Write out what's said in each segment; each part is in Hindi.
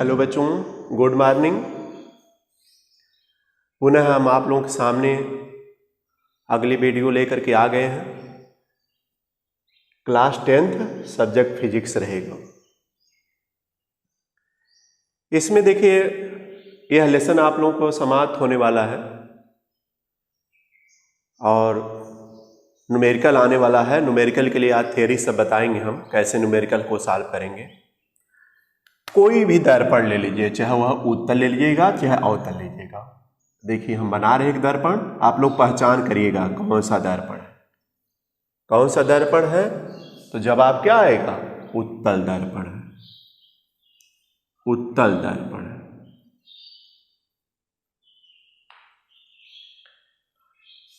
हेलो बच्चों, गुड मॉर्निंग। पुनः हम आप लोगों के सामने अगली वीडियो लेकर के आ गए हैं। क्लास 10th सब्जेक्ट फिजिक्स रहेगा। इसमें देखिए यह लेसन आप लोगों को समाप्त होने वाला है और न्यूमेरिकल आने वाला है। न्यूमेरिकल के लिए आज थ्योरी सब बताएंगे हम, कैसे न्यूमेरिकल को सॉल्व करेंगे। कोई भी दर्पण ले लीजिए, चाहे वह उत्तल ले लीजिएगा चाहे अवतल लीजिएगा। देखिए हम बना रहे एक दर्पण, आप लोग पहचान करिएगा कौन सा दर्पण है। कौन सा दर्पण है तो जवाब क्या आएगा? उत्तल दर्पण है, उत्तल दर्पण है।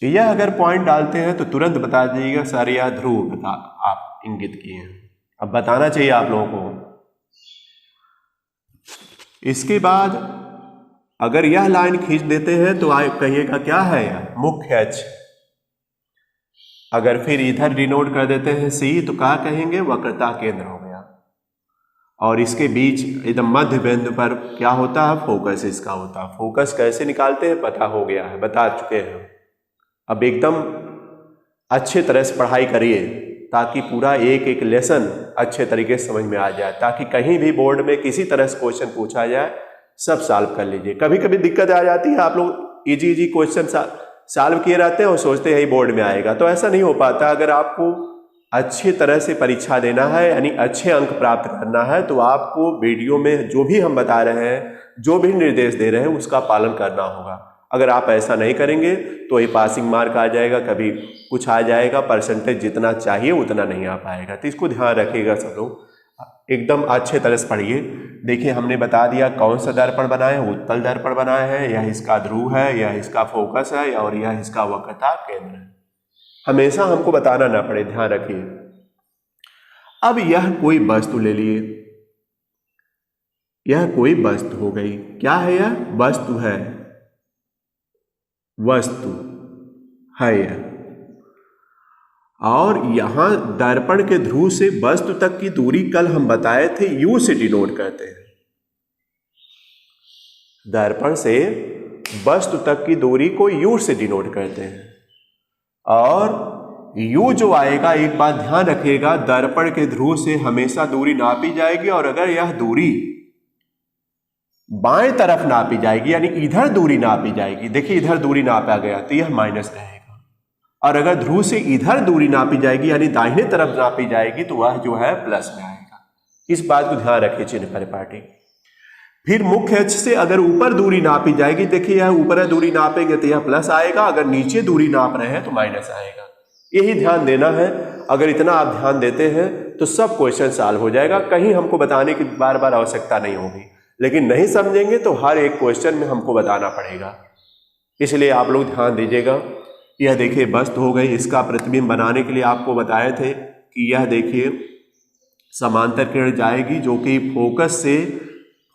यह अगर पॉइंट डालते हैं तो तुरंत बता दीजिएगा सर यह ध्रुव बता आप इंगित किए हैं। अब बताना चाहिए आप लोगों को। इसके बाद अगर यह लाइन खींच देते हैं तो आप कहिएगा क्या है यह? मुख्य अक्ष। अगर फिर इधर डिनोट कर देते हैं सी तो क्या कहेंगे? वक्रता केंद्र हो गया। और इसके बीच एकदम मध्य बिंदु पर क्या होता है? फोकस इसका होता है। फोकस कैसे निकालते हैं पता हो गया है, बता चुके हैं। अब एकदम अच्छे तरह से पढ़ाई करिए ताकि पूरा एक एक लेसन अच्छे तरीके से समझ में आ जाए, ताकि कहीं भी बोर्ड में किसी तरह से क्वेश्चन पूछा जाए सब सॉल्व कर लीजिए। कभी कभी दिक्कत आ जाती है, आप लोग इजी क्वेश्चन सॉल्व किए रहते हैं और सोचते हैं बोर्ड में आएगा, तो ऐसा नहीं हो पाता। अगर आपको अच्छी तरह से परीक्षा देना है यानी अच्छे अंक प्राप्त करना है तो आपको वीडियो में जो भी हम बता रहे हैं, जो भी निर्देश दे रहे हैं उसका पालन करना होगा। अगर आप ऐसा नहीं करेंगे तो ये पासिंग मार्क आ जाएगा, कभी कुछ आ जाएगा, परसेंटेज जितना चाहिए उतना नहीं आ पाएगा। तो इसको ध्यान रखिएगा सब लोग, एकदम अच्छे तरह से पढ़िए। देखिए हमने बता दिया कौन सा दर्पण बनाए हैं, उत्तल दर्पण बनाए हैं। यह इसका ध्रुव है, यह इसका फोकस है और यह इसका वक्रता केंद्र है। हमेशा हमको बताना ना पड़े, ध्यान रखिए। अब यह कोई वस्तु ले लिए, यह कोई वस्तु हो गई। क्या है यह? वस्तु है, वस्तु है यह। और यहां दर्पण के ध्रुव से वस्तु तक की दूरी कल हम बताए थे यू से डिनोट करते हैं। दर्पण से वस्तु तक की दूरी को यू से डिनोट करते हैं। और यू जो आएगा, एक बात ध्यान रखिएगा, दर्पण के ध्रुव से हमेशा दूरी नापी जाएगी और अगर यह दूरी बाएं तरफ नापी जाएगी यानी इधर दूरी नापी जाएगी, देखिए इधर दूरी नापा गया तो यह माइनस रहेगा। और अगर ध्रुव से इधर दूरी नापी जाएगी यानी दाहिने तरफ नापी जाएगी तो वह जो है प्लस में आएगा। इस बात को ध्यान रखिए चिन्ह परिपाटी। फिर मुख्य अक्ष से अगर ऊपर दूरी नापी जाएगी, देखिए यह ऊपर दूरी नापेंगे तो यह प्लस आएगा, अगर नीचे दूरी नाप रहे हैं तो माइनस आएगा। यही ध्यान देना है। अगर इतना आप ध्यान देते हैं तो सब क्वेश्चन सॉल्व हो जाएगा, कहीं हमको बताने की बार बार आवश्यकता नहीं होगी। लेकिन नहीं समझेंगे तो हर एक क्वेश्चन में हमको बताना पड़ेगा, इसलिए आप लोग ध्यान दीजिएगा। यह देखिए वस्तु हो गई, इसका प्रतिबिंब बनाने के लिए आपको बताए थे कि यह देखिए समांतर किरण जाएगी जो कि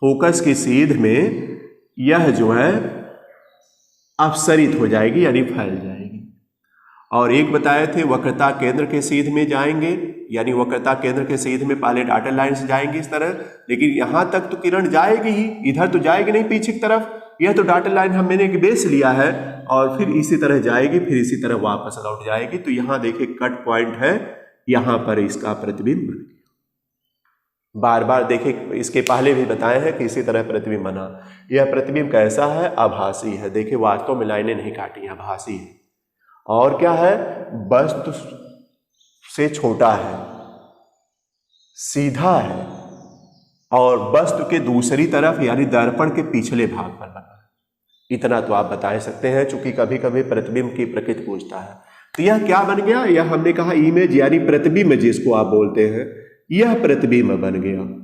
फोकस की सीध में यह जो है अपसरित हो जाएगी यानी फैल जाएगी। और एक बताए थे वक्रता केंद्र के सीध में जाएंगे, यानी वक्रता केंद्र के सीध में पहले डॉटेड लाइन से जाएंगे इस तरह, लेकिन यहां तक तो किरण जाएगी ही, इधर तो जाएगी नहीं पीछे की तरफ। यह तो डॉटेड लाइन मैंने एक बेस लिया है और फिर इसी तरह जाएगी, फिर इसी तरह वापस लौट जाएगी। तो यहां देखिए कट पॉइंट है, यहां पर इसका प्रतिबिंब बन गया। बार बार देखिए, इसके पहले भी बताए हैं कि इसी तरह प्रतिबिंब बना। यह प्रतिबिंब कैसा है? आभासी है। देखिए वास्तव में लाइनें नहीं काटी, आभासी है। और क्या है? वस्तु से छोटा है, सीधा है और वस्तु के दूसरी तरफ यानी दर्पण के पिछले भाग पर बना है। इतना तो आप बता सकते हैं, चूंकि कभी कभी प्रतिबिंब की प्रकृति पूछता है। तो यह क्या बन गया? यह हमने कहा इमेज यानी प्रतिबिंब जिसको आप बोलते हैं, यह प्रतिबिंब बन गया।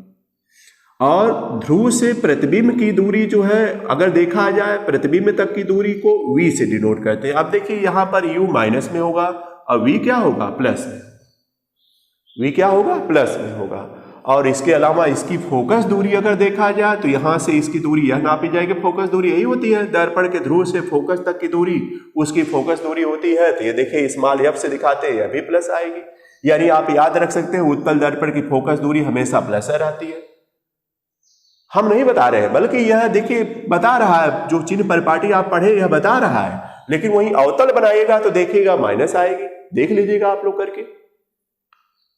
और ध्रुव से प्रतिबिंब की दूरी जो है, अगर देखा जाए प्रतिबिंब तक की दूरी को v से डिनोट करते हैं। अब देखिए यहां पर u माइनस में होगा और v क्या होगा? प्लस में। v क्या होगा? प्लस में होगा। और इसके अलावा इसकी फोकस दूरी अगर देखा जाए तो यहां से इसकी दूरी यह नापी जाएगी। फोकस दूरी यही होती है, दर्पण के ध्रुव से फोकस तक की दूरी उसकी फोकस दूरी होती है। तो ये देखिए स्मॉल f से दिखाते हैं, यह भी प्लस आएगी। यानी आप याद रख सकते हैं उत्तल दर्पण की फोकस दूरी हमेशा प्लस रहती है। हम नहीं बता रहे हैं, बल्कि यह देखिए बता रहा है, जो चिन्ह परिपाटी आप पढ़े यह बता रहा है, लेकिन वही अवतल बनाइएगा तो देखिएगा माइनस आएगी, देख लीजिएगा आप लोग करके, तो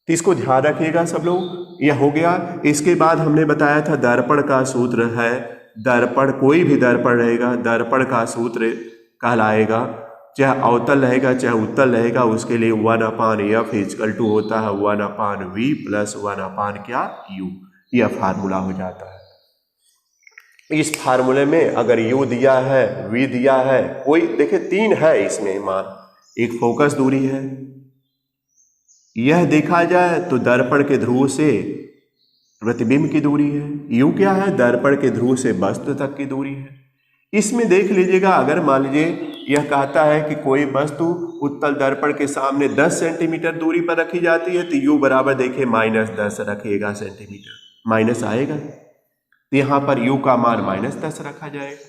इसको ध्यान रखिएगा सब लोग। यह हो गया। इसके बाद हमने बताया था दर्पण का सूत्र है, दर्पण कोई भी दर्पण रहेगा, दर्पण का सूत्र कहलाएगा, चाहे अवतल रहेगा चाहे उत्तल रहेगा, उसके लिए 1/f इक्वल टू होता है 1/v प्लस 1/ क्या u, यह फार्मूला हो जाता है। इस फार्मूले में अगर u दिया है, v दिया है, कोई देखिए 3 है इसमें मान, एक फोकस दूरी है, यह देखा जाए तो दर्पण के ध्रुव से प्रतिबिंब की दूरी है, u क्या है, दर्पण के ध्रुव से वस्तु तक की दूरी है। इसमें देख लीजिएगा, अगर मान लीजिए यह कहता है कि कोई वस्तु उत्तल दर्पण के सामने 10 सेंटीमीटर दूरी पर रखी जाती है, तो u बराबर देखिए -10 रखिएगा सेंटीमीटर, माइनस आएगा, तो यहाँ पर u का मान -10 रखा जाएगा।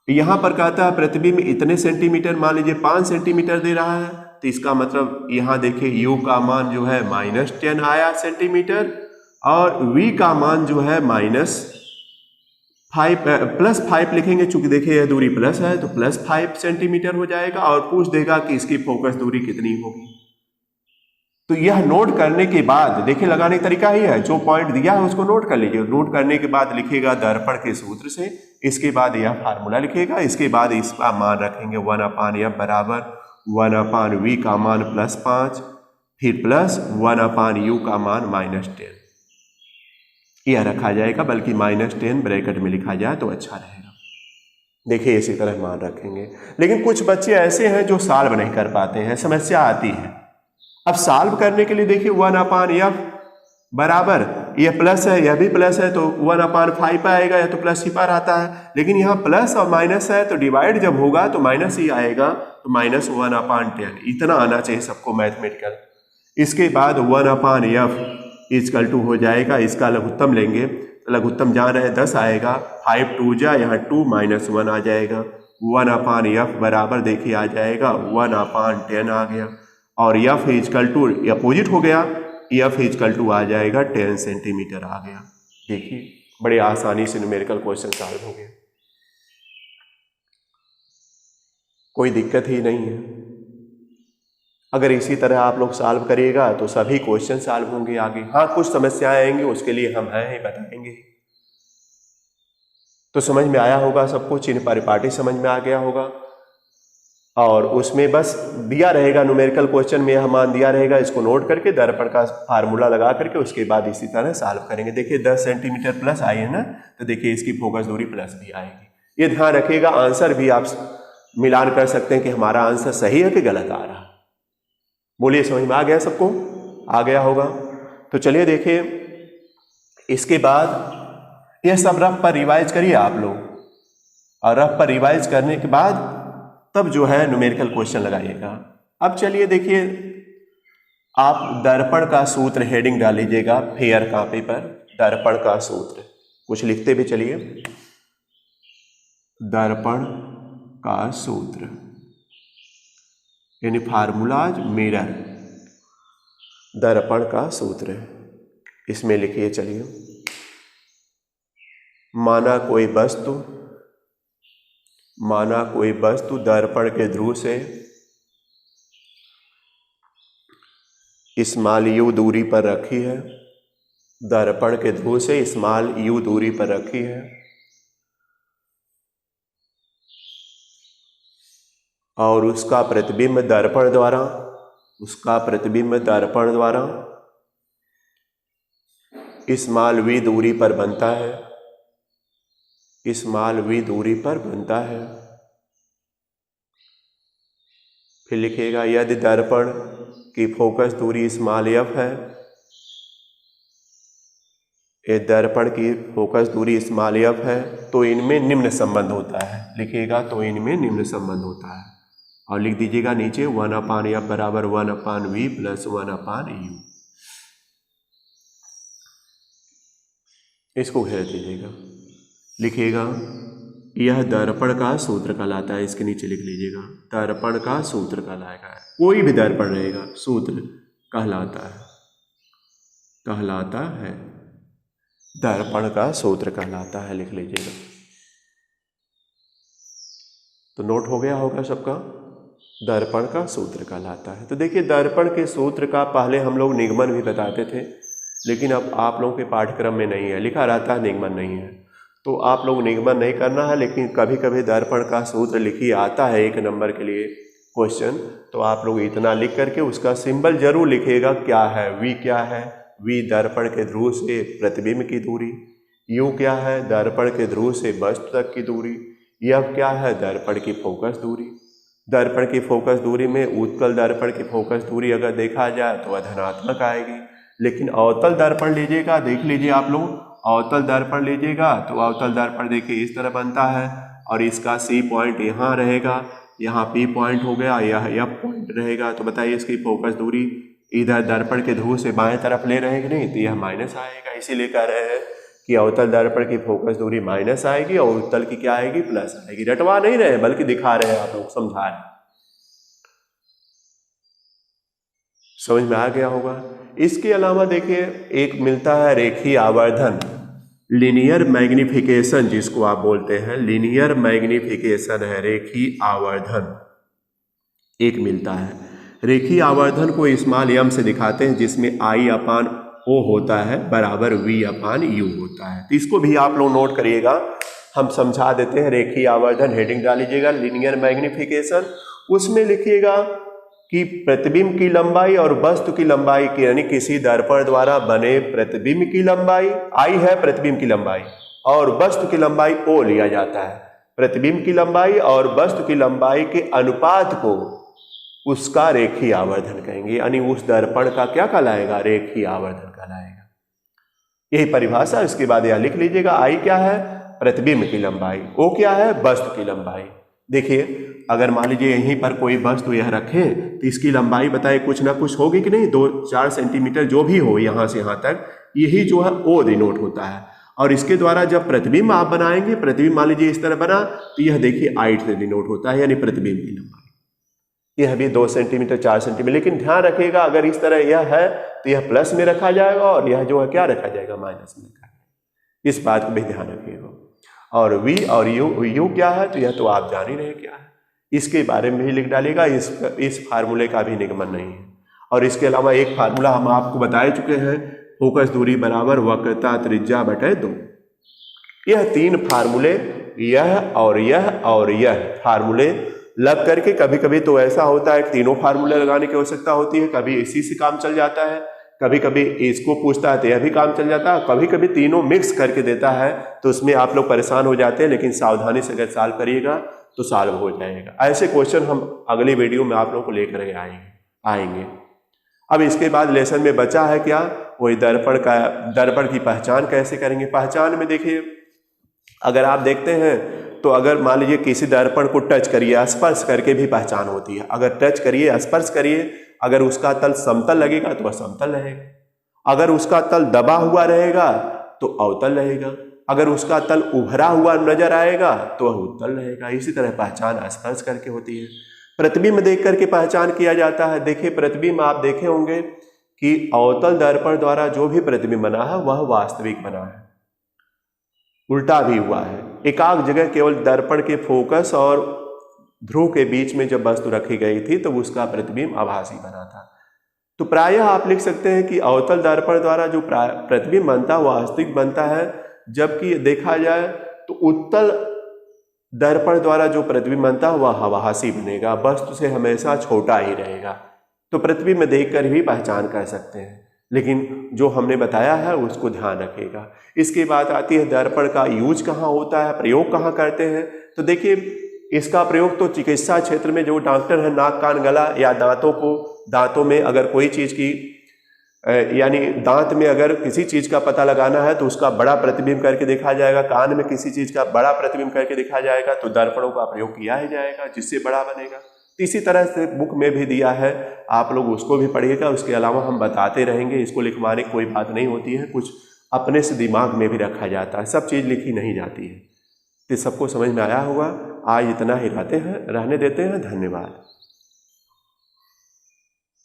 यहाँ पर कहता है प्रतिबिंब इतने सेंटीमीटर, मान लीजिए 5 सेंटीमीटर दे रहा है, तो इसका मतलब यहाँ देखिए u का मान जो है -10 आया सेंटीमीटर, और v का मान जो है +5 लिखेंगे, चूंकि देखिए यह दूरी प्लस है तो +5 सेंटीमीटर हो जाएगा, और पूछ देगा कि इसकी फोकस दूरी कितनी होगी। तो यह नोट करने के बाद देखिए लगाने का तरीका ही है, जो पॉइंट दिया है उसको नोट कर लीजिए, नोट करने के बाद लिखिएगा दर्पण के सूत्र से, इसके बाद यह फार्मूला लिखिएगा, इसके बाद इसका मान रखेंगे 1/f बराबर 1/v का मान +5, फिर प्लस 1/u का मान -10, यह रखा जाएगा, बल्कि -10 ब्रैकेट में लिखा जाए तो अच्छा रहेगा। देखिए इसी तरह मान रखेंगे। लेकिन कुछ बच्चे ऐसे हैं जो सॉल्व नहीं कर पाते हैं, समस्या आती है। अब सॉल्व करने के लिए देखिए 1/f बराबर, यह प्लस है यह भी प्लस है, तो 1/5 आएगा, या तो प्लस ही पर आता है, लेकिन यहाँ प्लस और माइनस है तो डिवाइड जब होगा तो माइनस ही आएगा, तो -1/10 इतना आना चाहिए सबको मैथमेटिकल। इसके बाद 1/f इक्वल टू हो जाएगा, इसका लघुत्तम लेंगे तो लघुत्तम जहाँ रहे 10 आएगा, 5 2 जा, यहाँ 2 -1 आ जाएगा, 1/f बराबर देखिए आ जाएगा 1/10 आ गया, और f इक्वल टू अपोजिट हो गया, f इक्वल टू आ जाएगा 10 सेंटीमीटर आ गया। देखिए बड़े आसानी से न्यूमेरिकल क्वेश्चन सॉल्व हो गया, कोई दिक्कत ही नहीं है। अगर इसी तरह आप लोग सॉल्व करिएगा तो सभी क्वेश्चन सॉल्व होंगे आगे। हाँ कुछ समस्याएं आएंगी, उसके लिए हम हैं ही, बताएंगे। तो समझ में आया होगा सबको, चिन्ह परिपाटी समझ में आ गया होगा, और उसमें बस दिया रहेगा न्यूमेरिकल क्वेश्चन में यह मान दिया रहेगा, इसको नोट करके दर्पण का फार्मूला लगा करके उसके बाद इसी तरह सॉल्व करेंगे। देखिए 10 सेंटीमीटर प्लस आई है ना, तो देखिए इसकी फोकस दूरी प्लस भी आएगी। ये ध्यान रखिएगा, आंसर भी आप मिलान कर सकते हैं कि हमारा आंसर सही है कि गलत आ रहा है। बोलिए समझ में आ गया सबको? आ गया होगा। तो चलिए देखिए, इसके बाद यह सब रफ पर रिवाइज करिए आप लोग, और रफ पर रिवाइज करने के बाद तब जो है न्यूमेरिकल क्वेश्चन लगाइएगा। अब चलिए देखिए, आप दर्पण का सूत्र हेडिंग डाल लीजिएगा फेयर कॉपी पर, दर्पण का सूत्र कुछ लिखते भी चलिए, दर्पण का सूत्र यानी फार्मूलाज मिरर, दर्पण का सूत्र इसमें लिखिए चलिए, माना कोई वस्तु दर्पण के ध्रुव से स्मॉल u दूरी पर रखी है, दर्पण के ध्रुव से स्मॉल u दूरी पर रखी है, और उसका प्रतिबिंब दर्पण द्वारा स्मॉल v दूरी पर बनता है, फिर लिखिएगा यदि दर्पण की फोकस दूरी स्मॉल f है, दर्पण की फोकस दूरी स्मॉल f है, तो इनमें निम्न संबंध होता है। लिखिएगा तो इनमें निम्न संबंध होता है, और लिख दीजिएगा नीचे 1/f बराबर 1/v प्लस 1/u, इसको घेर दीजिएगा। लिखिएगा यह दर्पण का सूत्र कहलाता है, इसके नीचे लिख लीजिएगा दर्पण का सूत्र कहलाएगा, कोई भी दर्पण रहेगा सूत्र कहलाता है। दर्पण का सूत्र कहलाता है, लिख लीजिएगा। तो नोट हो गया होगा सबका, दर्पण का सूत्र कहलाता है। तो देखिए दर्पण के सूत्र का पहले हम लोग निगमन भी बताते थे, लेकिन अब आप लोगों के पाठ्यक्रम में नहीं है, लिखा रहता है निगमन नहीं है, तो आप लोग निगमन नहीं करना है, लेकिन कभी कभी दर्पण का सूत्र लिखिए, आता है 1 नंबर के लिए क्वेश्चन, तो आप लोग इतना लिख करके उसका सिंबल जरूर लिखिएगा, क्या है वी, क्या है वी, दर्पण के ध्रुव से प्रतिबिंब की दूरी, यू क्या है, दर्पण के ध्रुव से वस्तु तक की दूरी, यह क्या है, दर्पण की फोकस दूरी। दर्पण की फोकस दूरी में उत्तल दर्पण की फोकस दूरी अगर देखा जाए तो वह धनात्मक आएगी, लेकिन अवतल दर्पण लीजिएगा, देख लीजिए आप लोग, अवतल दर्पण लीजिएगा तो अवतल दर्पण देखिए इस तरह बनता है, और इसका सी पॉइंट यहाँ रहेगा, यहाँ पी पॉइंट हो गया, यह एफ पॉइंट रहेगा। तो बताइए इसकी फोकस दूरी इधर दर्पण के ध्रुव से बाएं तरफ ले रहे हैं कि नहीं, तो यह माइनस आएगा, इसीलिए कह रहे हैं कि अवतल दर्पण की फोकस दूरी माइनस आएगी और उत्तल की क्या आएगी, प्लस आएगी। रटवा नहीं रहे बल्कि दिखा रहे हैं, आप लोग समझा रहे, समझ में आ गया होगा। इसके अलावा देखिए एक मिलता है रेखीय आवर्धन, लीनियर मैग्निफिकेशन जिसको आप बोलते हैं, लीनियर मैग्निफिकेशन है रेखीय आवर्धन, एक मिलता है। रेखीय आवर्धन को स्मॉल एम से दिखाते हैं, जिसमें आई अपान ओ होता है बराबर वी अपान यू होता है। तो इसको भी आप लोग नोट करिएगा, हम समझा देते हैं। रेखीय आवर्धन हेडिंग डाल लीजिएगा, लीनियर मैग्निफिकेशन, उसमें लिखिएगा कि प्रतिबिंब की लंबाई और वस्तु की लंबाई की, यानी किसी दर्पण द्वारा बने प्रतिबिंब की लंबाई आई है, प्रतिबिंब की लंबाई, और वस्तु की लंबाई ओ लिया जाता है। प्रतिबिंब की लंबाई और वस्तु की लंबाई के अनुपात को उसका रेखीय आवर्धन कहेंगे, यानी उस दर्पण का क्या कहलाएगा, रेखीय आवर्धन कहलाएगा। यही परिभाषा। इसके बाद यह लिख लीजिएगा, आई क्या है, प्रतिबिंब की लंबाई, ओ क्या है, वस्तु की लंबाई। देखिए अगर मान लीजिए यहीं पर कोई वस्तु यह रखें तो इसकी लंबाई बताए कुछ ना कुछ होगी कि नहीं, 2-4 सेंटीमीटर जो भी हो यहाँ से यहाँ तक, यही जो है ओ डिनोट होता है। और इसके द्वारा जब प्रतिबिंब आप बनाएंगे, प्रतिबिंब मान लीजिए इस तरह बना, तो यह देखिए 8 से डिनोट होता है, यानी प्रतिबिंब की लंबाई। यह भी 2 सेंटीमीटर 4 सेंटीमीटर, लेकिन ध्यान रखिएगा अगर इस तरह यह है तो यह प्लस में रखा जाएगा और यह जो है क्या रखा जाएगा, माइनस में रखा जाएगा। इस बात को भी ध्यान रखिएगा। और वी और यू क्या है, तो यह तो आप जान ही रहे क्या है, इसके बारे में भी लिख डालिएगा। इस फार्मूले का भी निगमन नहीं है। और इसके अलावा एक फार्मूला हम आपको बता चुके हैं, फोकस दूरी बराबर वक्रता त्रिज्या बटे 2। यह 3 फार्मूले, यह और यह फार्मूले लग करके, कभी कभी तो ऐसा होता है कि तीनों फार्मूले लगाने की आवश्यकता होती है, कभी इसी से काम चल जाता है, कभी कभी इसको पूछता है तो यह भी काम चल जाता है, कभी कभी तीनों मिक्स करके देता है, तो उसमें आप लोग परेशान हो जाते हैं। लेकिन सावधानी से अगर सॉल्व करिएगा तो सॉल्व हो जाएगा। ऐसे क्वेश्चन हम अगली वीडियो में आप लोगों को लेकर आएंगे। अब इसके बाद लेसन में बचा है क्या, वही दर्पण की पहचान कैसे करेंगे। पहचान में देखिए अगर आप देखते हैं तो अगर मान लीजिए किसी दर्पण को टच करिए, स्पर्श करके भी पहचान होती है। अगर टच करिए, स्पर्श करिए, अगर उसका तल समतल लगेगा तो वह समतल रहेगा, अगर उसका तल दबा हुआ रहेगा तो अवतल रहेगा, अगर उसका तल उभरा हुआ नजर आएगा तो वह उत्तल रहेगा। इसी तरह पहचान स्पर्श करके होती है। प्रतिबिंब देख करके पहचान किया जाता है। देखिए प्रतिबिंब आप देखे होंगे कि अवतल दर्पण द्वारा जो भी प्रतिबिंब बना है वह वास्तविक बना है, उल्टा भी हुआ है। एकाक जगह केवल दर्पण के फोकस और ध्रुव के बीच में जब वस्तु रखी गई थी तो उसका प्रतिबिंब आभासी बना था। तो प्रायः आप लिख सकते हैं कि अवतल दर्पण द्वारा जो प्रतिबिंब बनता है वह वास्तविक बनता है, जबकि देखा जाए तो उत्तल दर्पण द्वारा जो प्रतिबिंब बनता है वह आभासी बनेगा, वस्तु से हमेशा छोटा ही रहेगा। तो प्रतिबिंब देखकर भी पहचान कर सकते हैं, लेकिन जो हमने बताया है उसको ध्यान रखिएगा। इसके बाद आती है दर्पण का यूज कहाँ होता है, प्रयोग कहाँ करते हैं। तो देखिए इसका प्रयोग तो चिकित्सा क्षेत्र में जो डॉक्टर है नाक कान गला या दांतों में अगर कोई चीज़ की यानी दांत में अगर किसी चीज़ का पता लगाना है तो उसका बड़ा प्रतिबिंब करके देखा जाएगा, कान में किसी चीज़ का बड़ा प्रतिबिंब करके देखा जाएगा, तो दर्पणों का प्रयोग किया ही जाएगा जिससे बड़ा बनेगा। इसी तरह से बुक में भी दिया है, आप लोग उसको भी पढ़िएगा। उसके अलावा हम बताते रहेंगे, इसको लिखवाने की कोई बात नहीं होती है, कुछ अपने से दिमाग में भी रखा जाता है, सब चीज़ लिखी नहीं जाती है। तो सबको समझ में आया होगा। आज इतना ही रहने देते हैं। धन्यवाद।